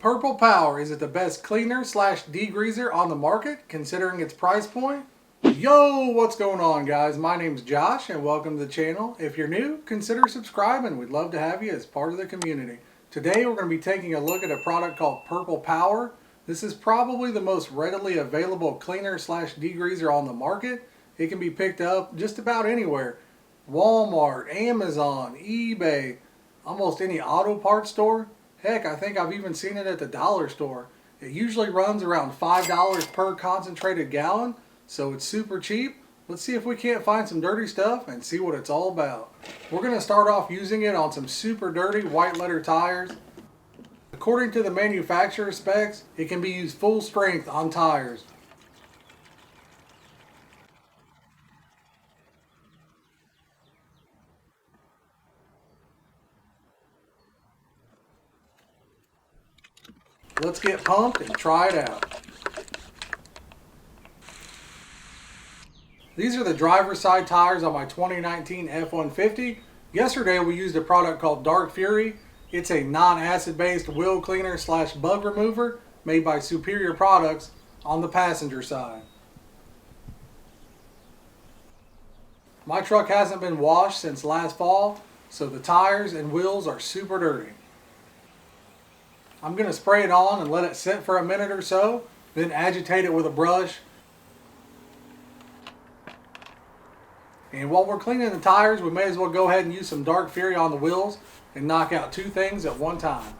Purple Power, is it the best cleaner slash degreaser on the market considering its price point? Yo, what's going on guys? My name's Josh and welcome to the channel. If you're new, consider subscribing. We'd love to have you as part of the community. Today we're going to be taking a look at a product called Purple Power. This is probably the most readily available cleaner slash degreaser on the market. It can be picked up just about anywhere. Walmart, Amazon, eBay, almost any auto parts store. Heck, I think I've even seen it at the dollar store. It usually runs around $5 per concentrated gallon, so it's super cheap. Let's see if we can't find some dirty stuff and see what it's all about. We're going to start off using it on some super dirty white letter tires. According to the manufacturer specs, it can be used full strength on tires. Let's get pumped and try it out. These are the driver's side tires on my 2019 F-150. Yesterday we used a product called Dark Fury. It's a non-acid based wheel cleaner slash bug remover made by Superior Products on the passenger side. My truck hasn't been washed since last fall, so the tires and wheels are super dirty. I'm going to spray it on and let it sit for a minute or so, then agitate it with a brush. And while we're cleaning the tires, we may as well go ahead and use some Dark Fury on the wheels and knock out two things at one time.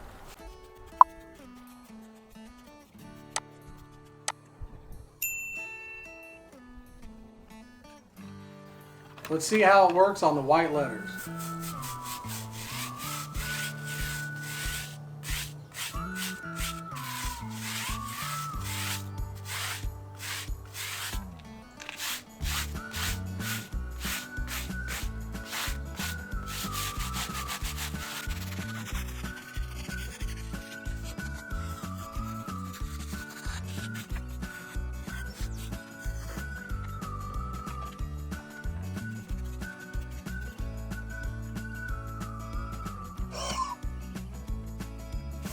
Let's see how it works on the white letters.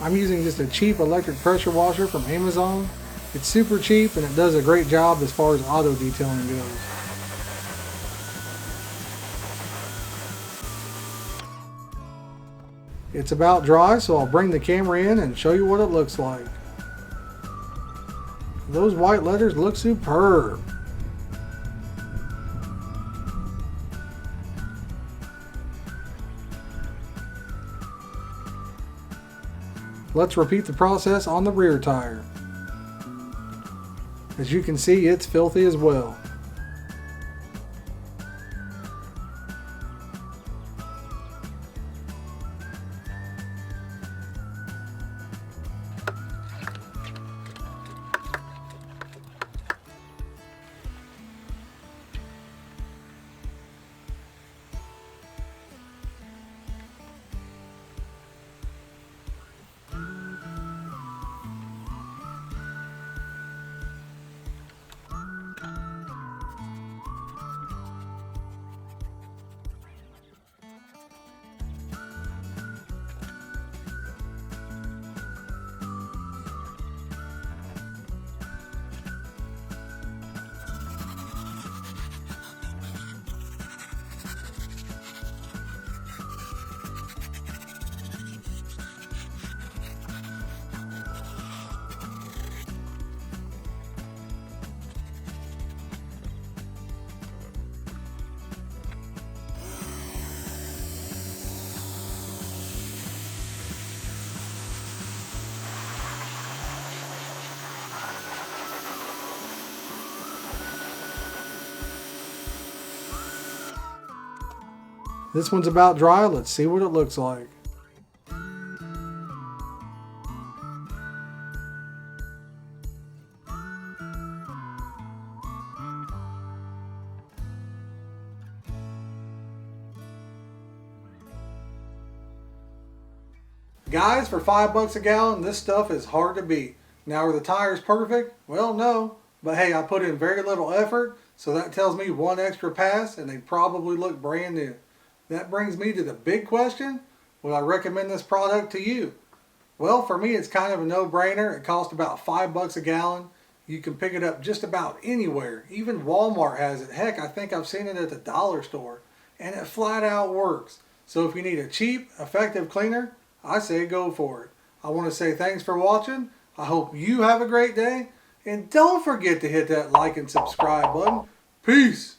I'm using just a cheap electric pressure washer from Amazon. It's super cheap and it does a great job as far as auto detailing goes. It's about dry, so I'll bring the camera in and show you what it looks like. Those white letters look superb. Let's repeat the process on the rear tire. As you can see, it's filthy as well. This one's about dry. Let's see what it looks like. Guys, for $5 a gallon, this stuff is hard to beat. Now, are the tires perfect? Well, no. But hey, I put in very little effort, so that tells me one extra pass and they probably look brand new. That brings me to the big question. Would I recommend this product to you? Well, for me, it's kind of a no-brainer. It costs about $5 a gallon. You can pick it up just about anywhere. Even Walmart has it. Heck, I think I've seen it at the dollar store. And it flat out works. So if you need a cheap, effective cleaner, I say go for it. I want to say thanks for watching. I hope you have a great day. And don't forget to hit that like and subscribe button. Peace.